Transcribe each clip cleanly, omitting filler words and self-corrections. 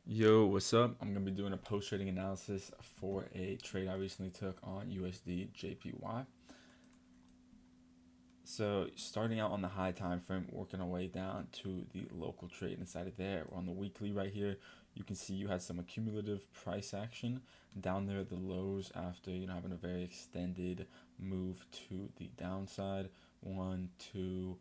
Yo, what's up? I'm gonna be doing a post-trading analysis for a trade I recently took on USDJPY. So starting out on the high time frame, working our way down to the local trade inside of there. On the weekly right here, you can see you had some accumulative price action down there at the lows after having a very extended move to the downside. One, two,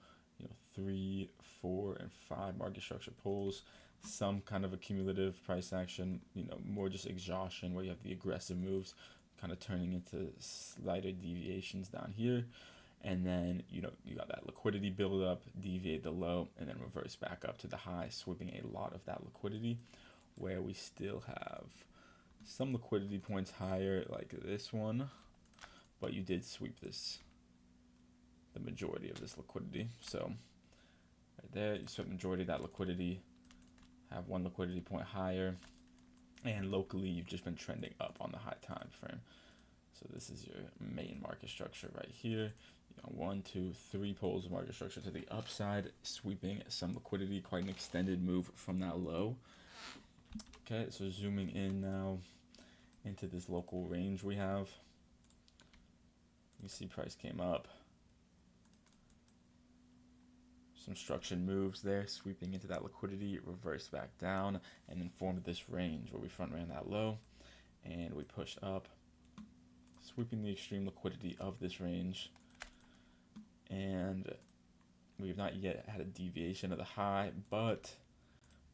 three, four, and five market structure pulls. Some kind of accumulative price action, more just exhaustion where you have the aggressive moves kind of turning into slighter deviations down here, and then you got that liquidity build up, deviate the low, and then reverse back up to the high, sweeping a lot of that liquidity, where we still have some liquidity points higher like this one, but you did sweep the majority of this liquidity. So right there, you sweep majority of that liquidity, have one liquidity point higher, and locally you've just been trending up on the high time frame. So this is your main market structure right here. One, two, three poles of market structure to the upside, sweeping some liquidity, quite an extended move from that low. Okay, so zooming in now into this local range we have. You see price came up. Some structured moves there, sweeping into that liquidity, reversed back down, and then formed this range where we front ran that low, and we pushed up, sweeping the extreme liquidity of this range, and we've not yet had a deviation of the high, but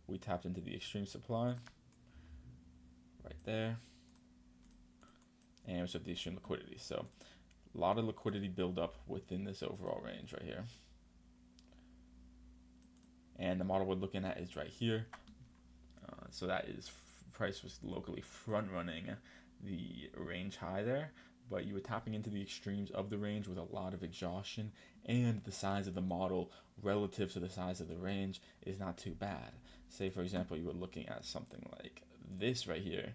we tapped into the extreme supply right there, and we swept the extreme liquidity. So a lot of liquidity buildup within this overall range right here. And the model we're looking at is right here. So that is price was locally front running the range high there, but you were tapping into the extremes of the range with a lot of exhaustion, and the size of the model relative to the size of the range is not too bad. Say for example you were looking at something like this right here.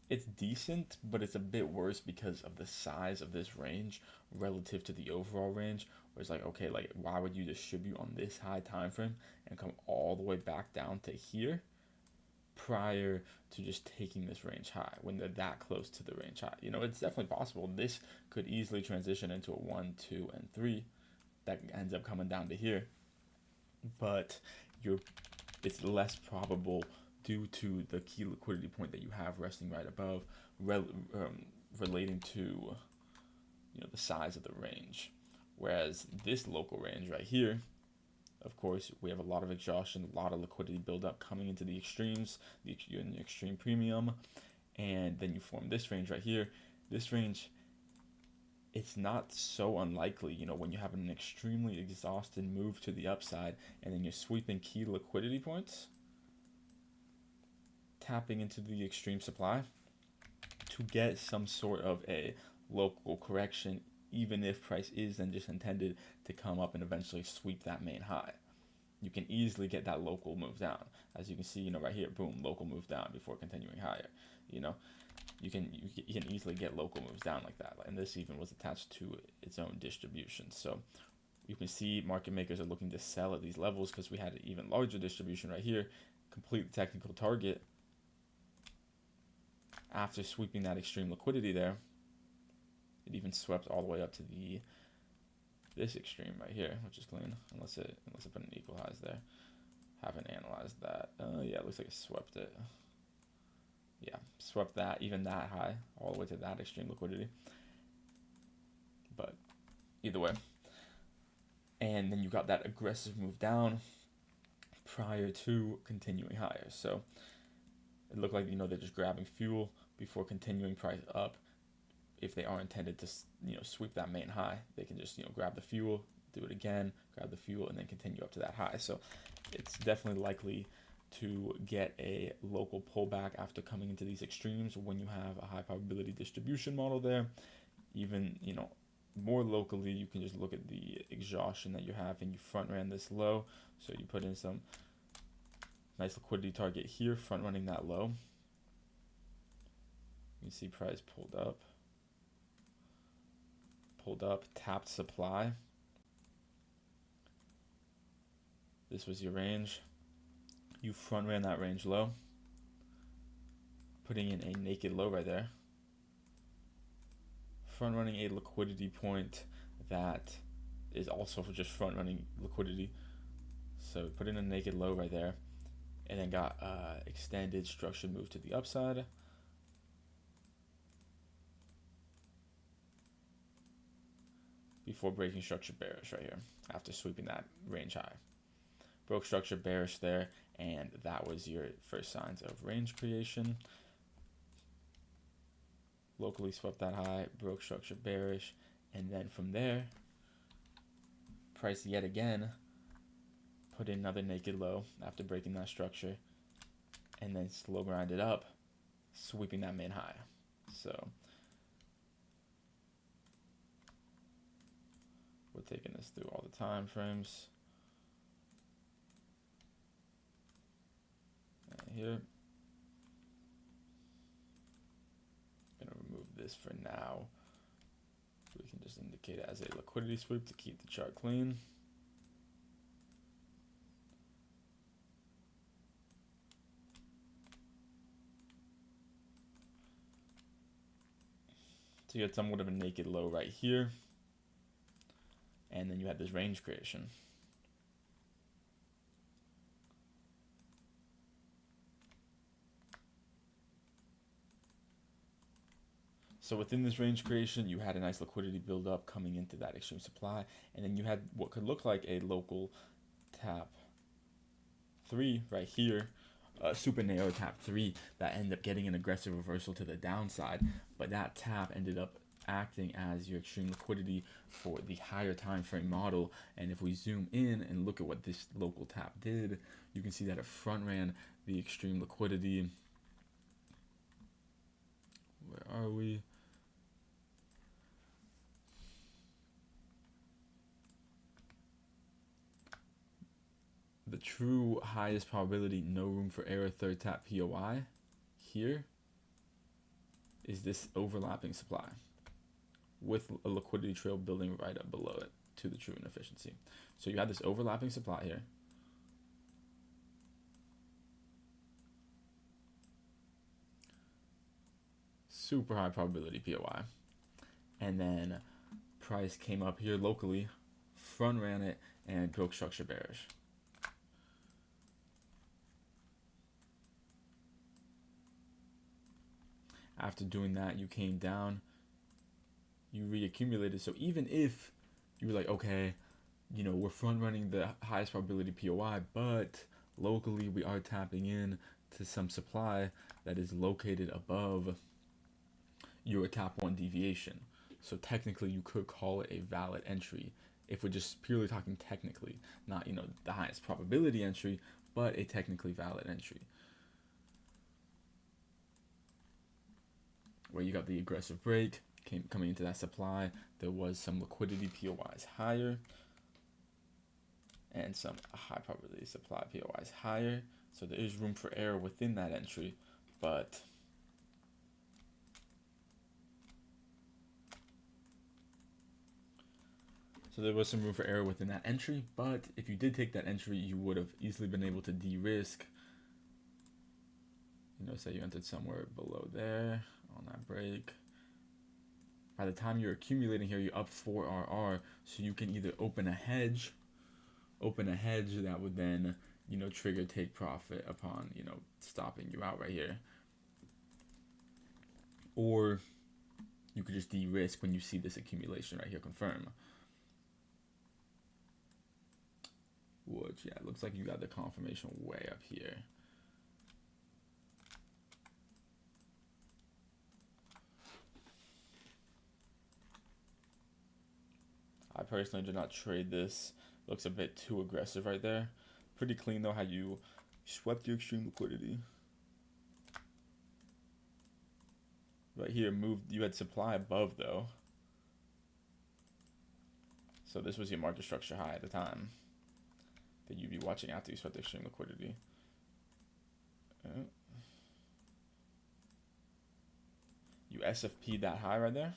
It's decent, but it's a bit worse because of the size of this range relative to the overall range. Where it's like, okay, like why would you distribute on this high time frame and come all the way back down to here prior to just taking this range high when they're that close to the range high? It's definitely possible this could easily transition into a 1, 2, and 3 that ends up coming down to here, but you're it's less probable due to the key liquidity point that you have resting right above, relating to the size of the range. Whereas this local range right here, of course, we have a lot of exhaustion, a lot of liquidity buildup coming into the extremes, the extreme premium, and then you form this range right here. This range, it's not so unlikely, when you have an extremely exhausted move to the upside and then you're sweeping key liquidity points, tapping into the extreme supply to get some sort of a local correction, even if price is then just intended to come up and eventually sweep that main high. You can easily get that local move down. As you can see, right here, boom, local move down before continuing higher. You can easily get local moves down like that, and this even was attached to its own distribution. So you can see market makers are looking to sell at these levels because we had an even larger distribution right here, complete technical target after sweeping that extreme liquidity there. It even swept all the way up to this extreme right here, which is clean, unless it put an equal highs there. Haven't analyzed that. Yeah, it looks like it swept it. Yeah, swept that, even that high, all the way to that extreme liquidity. But either way. And then you got that aggressive move down prior to continuing higher. So it looked like, they're just grabbing fuel before continuing price up. If they are intended to, sweep that main high, they can just, grab the fuel, do it again, grab the fuel, and then continue up to that high. So it's definitely likely to get a local pullback after coming into these extremes when you have a high probability distribution model there. Even, more locally, you can just look at the exhaustion that you have and you front ran this low. So you put in some nice liquidity target here, front running that low. You see price pulled up, tapped supply. This was your range. You front ran that range low, putting in a naked low right there, front running a liquidity point that is also for just front running liquidity. So put in a naked low right there, and then got extended structure move to the upside. Before breaking structure bearish right here, after sweeping that range high. Broke structure bearish there, and that was your first signs of range creation. Locally swept that high, broke structure bearish, and then from there, price yet again put in another naked low after breaking that structure, and then slow grinded up, sweeping that main high. So we're taking this through all the time frames. And here, I'm gonna remove this for now. We can just indicate it as a liquidity sweep to keep the chart clean. So you had somewhat of a naked low right here, and then you had this range creation. So within this range creation, you had a nice liquidity build up coming into that extreme supply, and then you had what could look like a local tap 3 right here, super narrow tap 3 that ended up getting an aggressive reversal to the downside, but that tap ended up acting as your extreme liquidity for the higher time frame model. And if we zoom in and look at what this local tap did, you can see that it front ran the extreme liquidity. Where are we? The true highest probability, no room for error, third tap POI here is this overlapping supply with a liquidity trail building right up below it to the true inefficiency. So you have this overlapping supply here. Super high probability POI. And then price came up here locally, front ran it, and broke structure bearish. After doing that, you came down, you reaccumulated. So even if you were like, okay, you know, we're front running the highest probability POI, but locally we are tapping in to some supply that is located above your top 1 deviation. So technically you could call it a valid entry if we're just purely talking technically, not, you know, the highest probability entry, but a technically valid entry. Where you got the aggressive break coming into that supply, there was some liquidity POIs higher and some high probability supply POIs higher, so there is room for error within that entry, but so there was some room for error within that entry, but if you did take that entry, you would have easily been able to de-risk. You know, say you entered somewhere below there on that break. By the time you're accumulating here, you're up 4 RR, so you can either open a hedge that would then, you know, trigger take profit upon, you know, stopping you out right here. Or you could just de-risk when you see this accumulation right here confirm. Which, yeah, it looks like you got the confirmation way up here. I personally do not trade this. Looks a bit too aggressive right there. Pretty clean though how you swept your extreme liquidity. Right here moved, you had supply above though. So this was your market structure high at the time that you'd be watching after you swept the extreme liquidity. You SFP'd that high right there.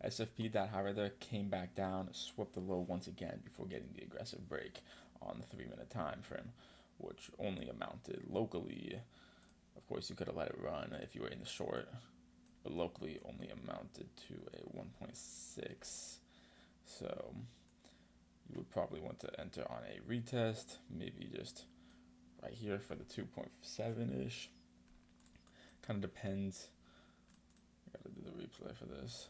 SFP that high right there, came back down, swept the low once again before getting the aggressive break on the 3-minute time frame, which only amounted locally. Of course, you could have let it run if you were in the short, but locally only amounted to a 1.6. So you would probably want to enter on a retest, maybe just right here for the 2.7-ish. Kind of depends. I gotta do the replay for this.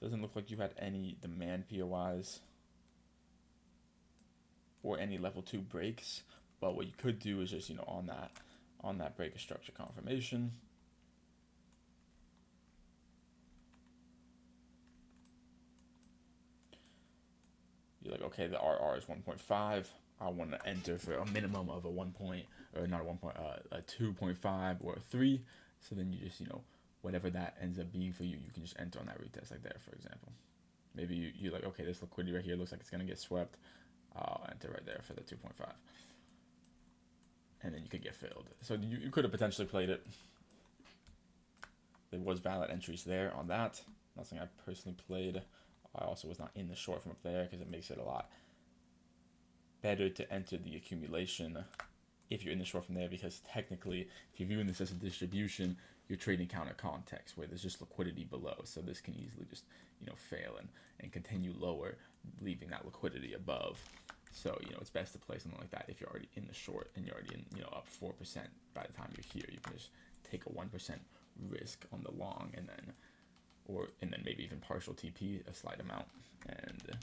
Doesn't look like you had any demand POIs or any level 2 breaks, but what you could do is just, on that break of structure confirmation, you're like, okay, the RR is 1.5. I want to enter for a minimum of a 2.5 or a 3. So then you just, whatever that ends up being for you, you can just enter on that retest like there, for example. Maybe you're like, okay, this liquidity right here looks like it's going to get swept. I'll enter right there for the 2.5. And then you could get filled. So you could have potentially played it. There was valid entries there on that. Not something I personally played. I also was not in the short from up there because it makes it a lot better to enter the accumulation if you're in the short from there, because technically, if you're viewing this as a distribution, you're trading counter context where there's just liquidity below. So this can easily just, fail and continue lower, leaving that liquidity above. So, it's best to play something like that if you're already in the short and you're already in, up 4% by the time you're here. You can just take a 1% risk on the long and then maybe even partial TP a slight amount and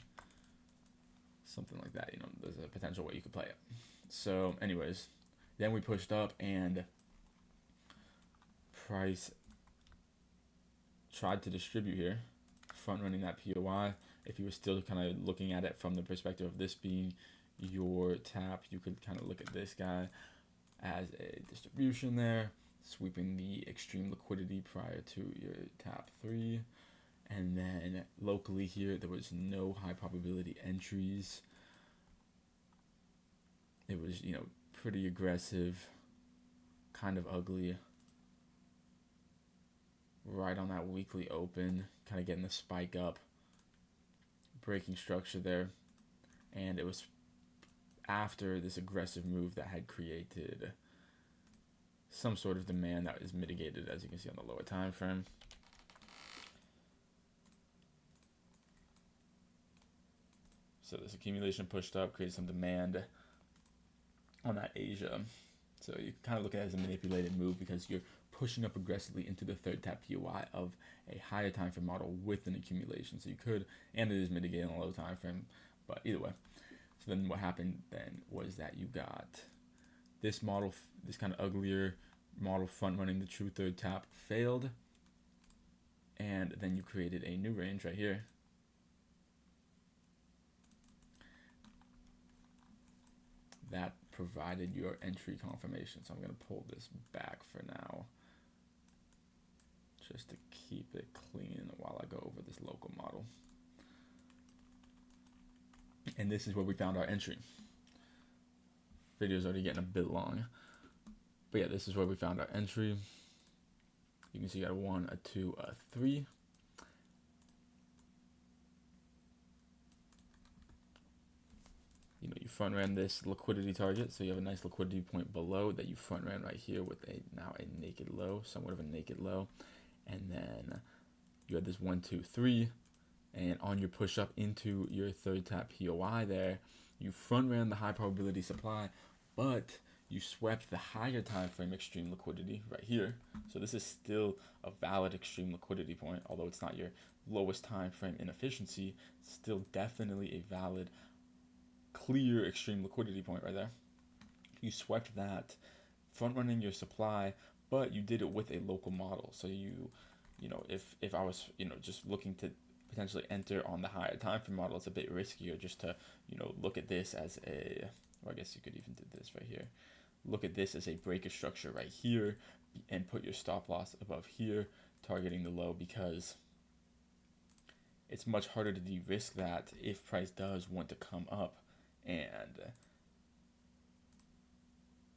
something like that. There's a potential way you could play it. So anyways, then we pushed up and price tried to distribute here, front running that POI. If you were still kind of looking at it from the perspective of this being your tap, you could kind of look at this guy as a distribution there, sweeping the extreme liquidity prior to your tap 3. And then locally here, there was no high probability entries. It was, pretty aggressive, kind of ugly. Right on that weekly open, kind of getting the spike up, breaking structure there. And it was after this aggressive move that had created some sort of demand that is mitigated, as you can see on the lower time frame. So this accumulation pushed up, created some demand on that Asia. So you kind of look at it as a manipulated move because you're pushing up aggressively into the third tap POI of a higher time frame model with an accumulation. So you could, and it is mitigating on a low time frame, but either way. So then what happened then was that you got this model, this kind of uglier model front running the true third tap failed. And then you created a new range right here. That provided your entry confirmation. So I'm going to pull this back for now, just to keep it clean while I go over this local model. And this is where we found our entry. Video's already getting a bit long. But yeah, this is where we found our entry. You can see you got a 1, a 2, a 3. You front ran this liquidity target, so you have a nice liquidity point below that you front ran right here with now a naked low, somewhat of a naked low. And then you had this 1, 2, 3, and on your push up into your third tap POI there, you front ran the high probability supply, but you swept the higher time frame extreme liquidity right here. So this is still a valid extreme liquidity point, although it's not your lowest time frame inefficiency. It's still definitely a valid, clear extreme liquidity point right there. You swept that, front running your supply, but you did it with a local model. So if I was just looking to potentially enter on the higher time frame model, it's a bit riskier just to look at this as a, or I guess you could even do this right here. Look at this as a breaker structure right here and put your stop loss above here, targeting the low, because it's much harder to de-risk that if price does want to come up and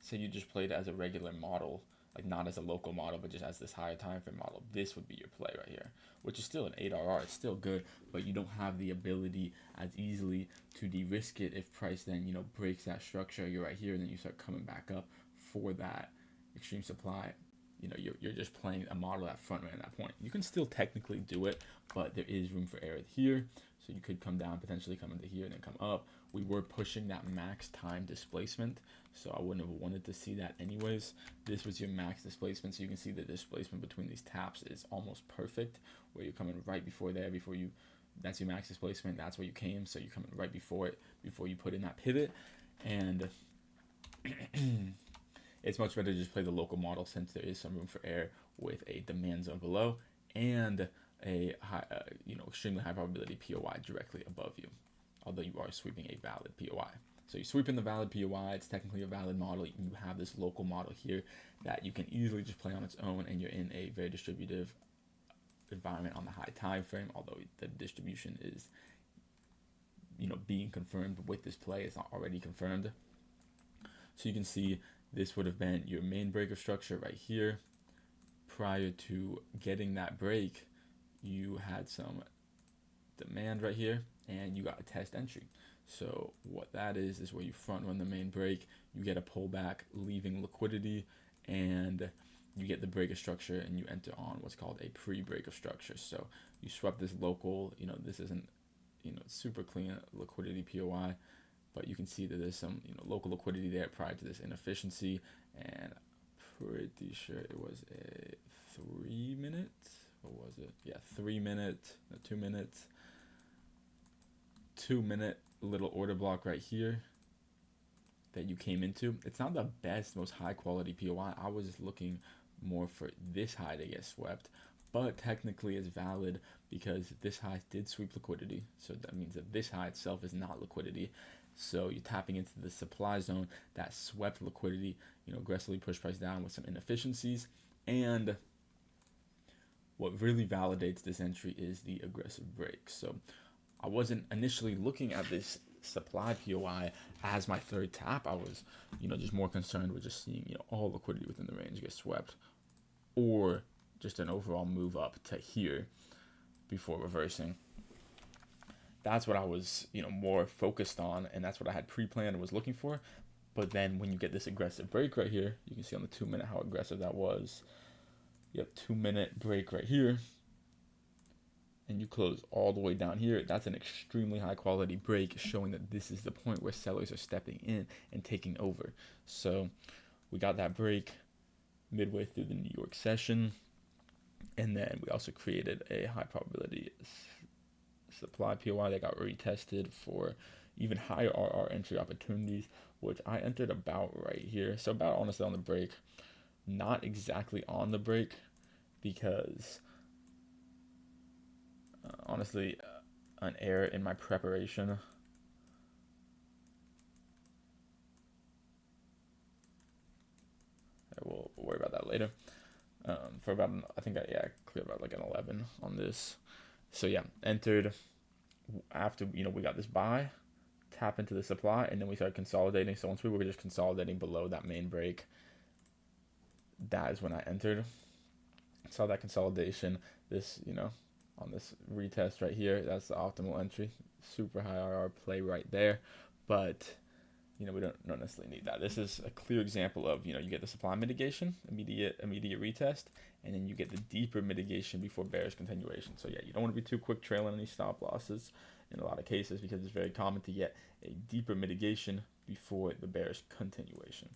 say you just played as a regular model, like not as a local model, but just as this higher time frame model, this would be your play right here, which is still an 8RR. It's still good, but you don't have the ability as easily to de-risk it if price then, breaks that structure. You're right here, and then you start coming back up for that extreme supply. You're just playing a model at front right at that point. You can still technically do it, but there is room for error here. So you could come down, potentially come into here, and then come up. We were pushing that max time displacement, so I wouldn't have wanted to see that anyways. This was your max displacement, so you can see the displacement between these taps is almost perfect, where you're coming right before there, that's your max displacement, that's where you came, so you're coming right before it, before you put in that pivot, and it's much better to just play the local model since there is some room for error with a demand zone below and a high, extremely high probability POI directly above you, although you are sweeping a valid POI. So you sweep in the valid POI, it's technically a valid model. You have this local model here that you can easily just play on its own, and you're in a very distributive environment on the high time frame, although the distribution is being confirmed with this play. It's not already confirmed. So you can see this would have been your main breaker structure right here. Prior to getting that break, you had some demand right here, and you got a test entry. So what that is where you front run the main break, you get a pullback, leaving liquidity, and you get the breaker structure, and you enter on what's called a pre-breaker structure. So you swept this local, this isn't, super clean liquidity POI, but you can see that there's some, local liquidity there prior to this inefficiency, and I'm pretty sure it was a 3 minute, what was it? Yeah, 3 minute, 2 minutes, 2 minute little order block right here that you came into. It's not the best, most high quality POI. I was looking more for this high to get swept, but technically it's valid because this high did sweep liquidity. So that means that this high itself is not liquidity. So you're tapping into the supply zone that swept liquidity, aggressively pushed price down with some inefficiencies. And what really validates this entry is the aggressive break. So I wasn't initially looking at this supply POI as my third tap. I was, just more concerned with just seeing, all liquidity within the range get swept, or just an overall move up to here before reversing. That's what I was, more focused on, and that's what I had pre-planned and was looking for. But then when you get this aggressive break right here, you can see on the 2 minute how aggressive that was. You have 2 minute break right here, and you close all the way down here. That's an extremely high quality break, showing that this is the point where sellers are stepping in and taking over. So we got that break midway through the New York session, and then we also created a high probability supply POI that got retested for even higher RR entry opportunities, which I entered about right here. So about honestly on the break, not exactly on the break, because honestly an error in my preparation. We'll worry about that later. For about, I think I cleared about like an 11 on this. So yeah, entered after, we got this buy, tap into the supply, and then we started consolidating. So once we were just consolidating below that main break, that is when I entered. Saw that consolidation, this, on this retest right here, that's the optimal entry. Super high RR play right there. But, we don't necessarily need that. This is a clear example of, you get the supply mitigation, immediate retest, and then you get the deeper mitigation before bearish continuation. So yeah, you don't want to be too quick trailing any stop losses in a lot of cases, because it's very common to get a deeper mitigation before the bearish continuation.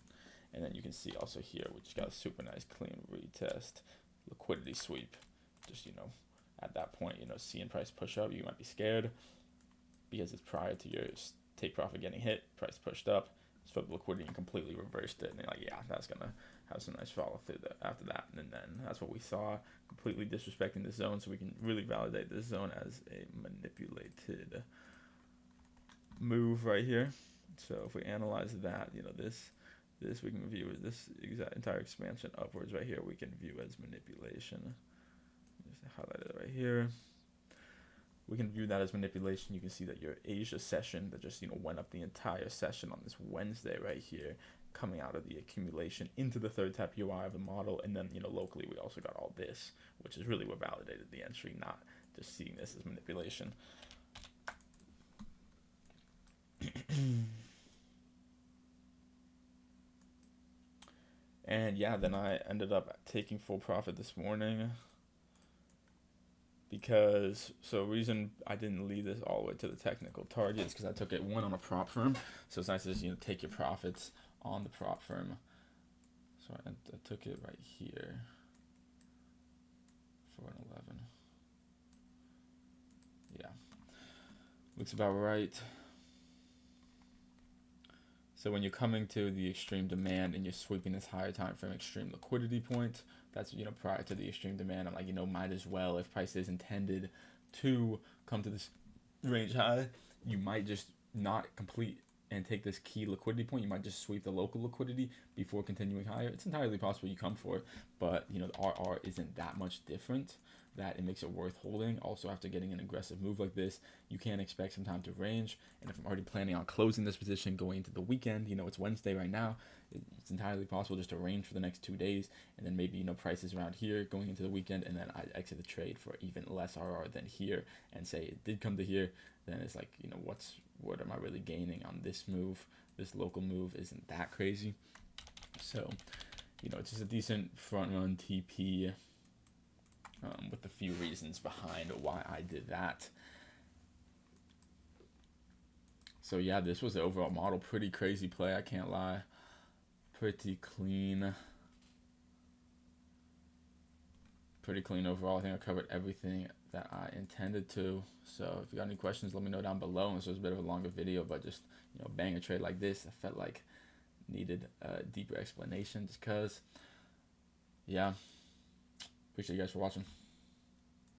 And then you can see also here, we just got a super nice clean retest, liquidity sweep. Just, at that point, seeing price push up, you might be scared because it's prior to your take profit getting hit, price pushed up, swept liquidity and completely reversed it. And they're like, yeah, that's going to have some nice follow through after that. And then that's what we saw, completely disrespecting the zone. So we can really validate this zone as a manipulated move right here. So if we analyze that, this we can view as this entire expansion upwards right here, we can view as manipulation. Just highlight it right here. We can view that as manipulation. You can see that your Asia session that just went up the entire session on this Wednesday right here coming out of the accumulation into the third tap UI of the model, and then locally we also got all this, which is really what validated the entry, not just seeing this as manipulation. And yeah, then I ended up taking full profit this morning because, so reason I didn't lead this all the way to the technical targets because I took it one on a prop firm, so it's nice to just, take your profits on the prop firm. So I took it right here for an 11. Yeah, looks about right. So when you're coming to the extreme demand and you're sweeping this higher time frame extreme liquidity point, that's prior to the extreme demand. I'm like, might as well, if price is intended to come to this range high, you might just not complete and take this key liquidity point. You might just sweep the local liquidity before continuing higher. It's entirely possible you come for it, but the RR isn't that much different that it makes it worth holding. Also, after getting an aggressive move like this, you can expect some time to range. And if I'm already planning on closing this position going into the weekend, it's Wednesday right now, it's entirely possible just to range for the next 2 days, and then maybe prices around here going into the weekend, and then I exit the trade for even less RR than here, and say it did come to here, then it's like, what am I really gaining on this move? This local move isn't that crazy. So, it's just a decent front run TP. With a few reasons behind why I did that. So yeah, this was the overall model. Pretty crazy play, I can't lie. Pretty clean. Pretty clean overall. I think I covered everything that I intended to. So if you got any questions, let me know down below. And this was a bit of a longer video, but just bang a trade like this, I felt like needed a deeper explanation just because. Yeah. Appreciate you guys for watching.